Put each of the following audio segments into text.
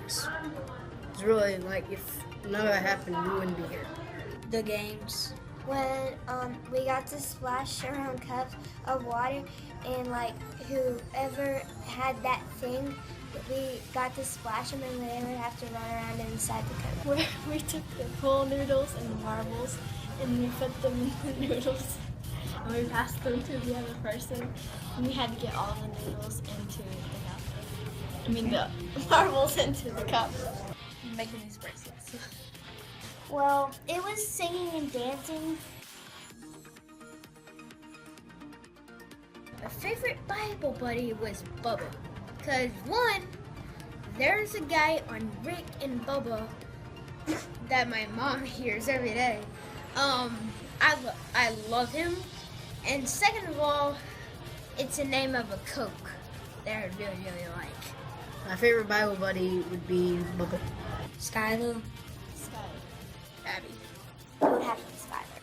games. It's really like if none of that happened, we wouldn't be here. The games. When we got to splash around cups of water, and like whoever had that thing, we got to splash them, and they would have to run around inside the cup. Where we took the pool noodles and the marbles, and we put them in the noodles, and we passed them to the other person, and we had to get all the noodles into the cup. I mean the marbles into the cup. I'm making these bracelets. Well, it was singing and dancing. My favorite Bible buddy was Bubba. Because one, there's a guy on Rick and Bubba that my mom hears every day. I love him. And second of all, it's the name of a Coke that I really, really like. My favorite Bible buddy would be Bubba. Skylar. Abby. It would have to be Skylar.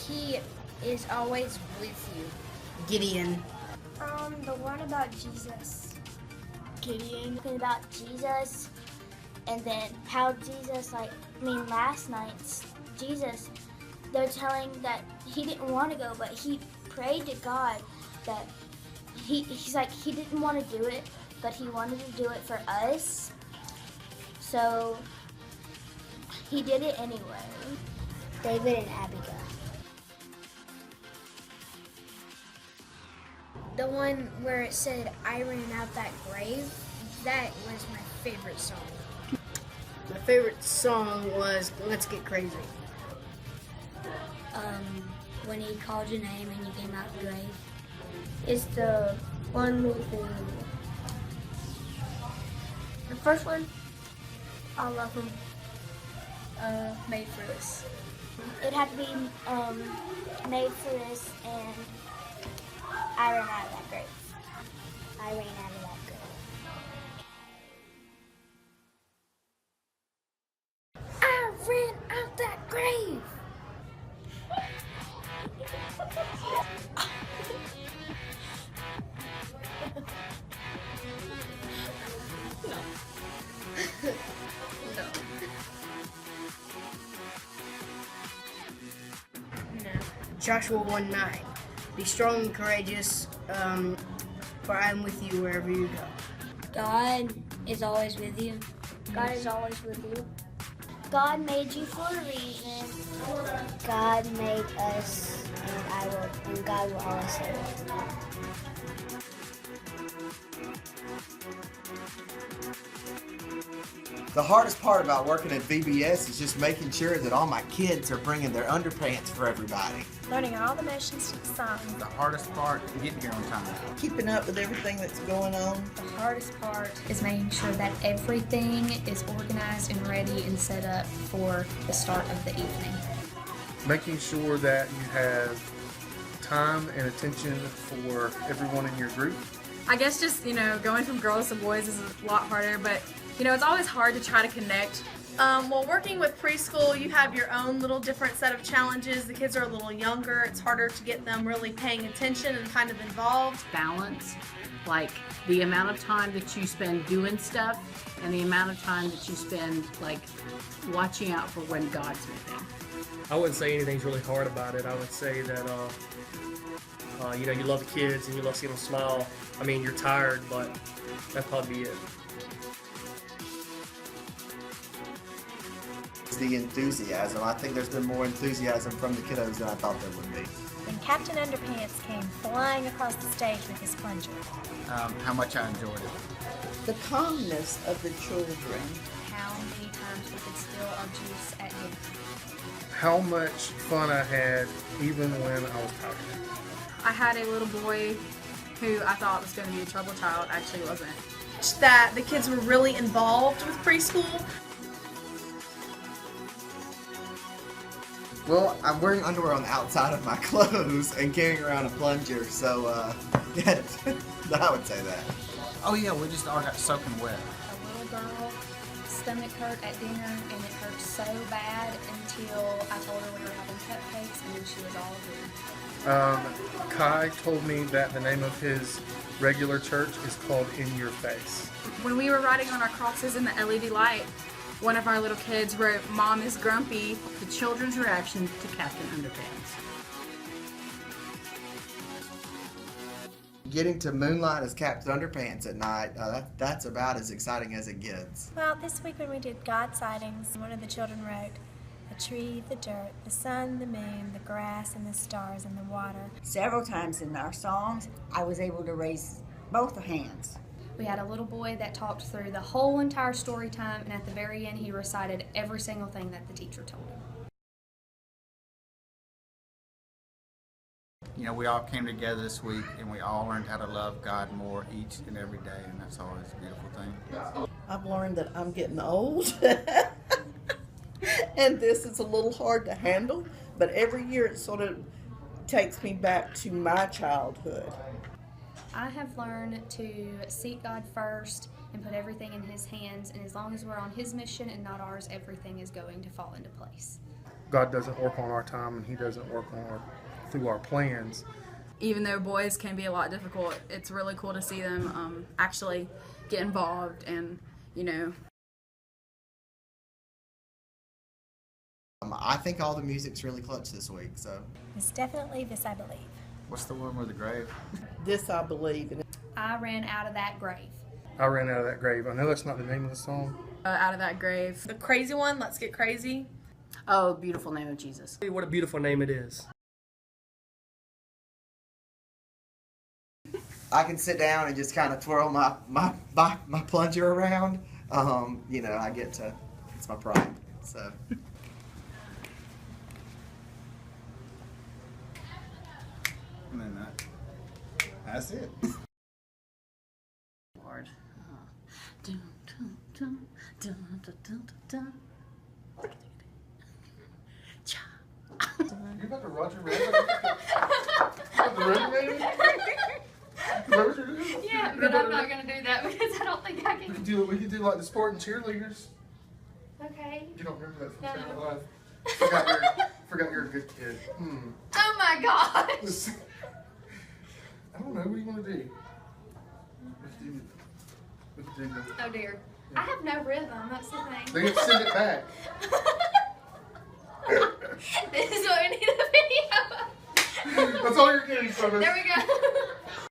He is always with you. Gideon. The one about Jesus. Gideon. Talking about Jesus, and then how Jesus, last night's Jesus, they're telling that he didn't want to go, but he prayed to God that he's like, he didn't want to do it, but he wanted to do it for us. So he did it anyway. David and Abigail. The one where it said, I ran out that grave, that was my favorite song. My favorite song was Let's Get Crazy. When he called your name and you came out the grave. It's the one with the first one. I love him. Made for this. It'd have to be made for this, and I ran out of that grave. I ran out of that grave. I ran out that grave. Joshua 1:9. Be strong and courageous, for I am with you wherever you go. God is always with you. God is always with you. God made you for a reason. God made us, and God will always save us. The hardest part about working at VBS is just making sure that all my kids are bringing their underpants for everybody. Learning all the motions to the song. The hardest part is getting here on time. Keeping up with everything that's going on. The hardest part is making sure that everything is organized and ready and set up for the start of the evening. Making sure that you have time and attention for everyone in your group. I guess just, going from girls to boys is a lot harder, but, it's always hard to try to connect. Well, working with preschool, you have your own little different set of challenges. The kids are a little younger. It's harder to get them really paying attention and kind of involved. Balance, like the amount of time that you spend doing stuff and the amount of time that you spend, watching out for when God's moving. I wouldn't say anything's really hard about it. I would say that, you love the kids and you love seeing them smile. I mean, you're tired, but that'd probably be it. The enthusiasm. I think there's been more enthusiasm from the kiddos than I thought there would be. When Captain Underpants came flying across the stage with his plunger. How much I enjoyed it. The calmness of the children. How many times we could spill our juice at dinner. How much fun I had even when I was tired. I had a little boy who I thought was going to be a trouble child, actually wasn't. That the kids were really involved with preschool. Well, I'm wearing underwear on the outside of my clothes and carrying around a plunger, so yeah, I would say that. Oh yeah, we just all got soaking wet. A little girl stomach hurt at dinner, and it hurt so bad until I told her we were having cupcakes, and then she was all good. Kai told me that the name of his regular church is called In Your Face. When we were writing on our crosses in the LED light, one of our little kids wrote, "Mom is grumpy." The children's reaction to Captain Underpants. Getting to moonlight as Captain Underpants at night, that's about as exciting as it gets. Well, this week when we did God sightings, one of the children wrote, "The tree, the dirt, the sun, the moon, the grass, and the stars, and the water." Several times in our songs, I was able to raise both hands. We had a little boy that talked through the whole entire story time, and at the very end he recited every single thing that the teacher told him. You know, we all came together this week and we all learned how to love God more each and every day, and that's always a beautiful thing. I've learned that I'm getting old and this is a little hard to handle, but every year it sort of takes me back to my childhood. I have learned to seek God first and put everything in His hands, and as long as we're on His mission and not ours, everything is going to fall into place. God doesn't work on our time, and He doesn't work on through our plans. Even though boys can be a lot difficult, it's really cool to see them actually get involved and, you know. I think all the music's really clutch this week, so. It's definitely This I Believe. What's the one with the grave? This I Believe. I ran out of that grave. I ran out of that grave. I know that's not the name of the song. Out of that grave. The crazy one, Let's Get Crazy. Oh, beautiful name of Jesus. What a beautiful name it is. I can sit down and just kind of twirl my plunger around. You know, I get to, it's my pride, so. And then that's it. Lord. You about to Roger Rabbit? Yeah, but I'm not going to do that because I don't think I can. We could do like the Spartan cheerleaders. Okay. You don't remember that from No. Saturday Night Live? Forgot you're a good kid. Oh my gosh! I don't know. What do you want to do? We could do the. Oh dear. I have no rhythm, that's the thing. They have to send it back. This is what we need a video of. That's all you're getting from us. There we go.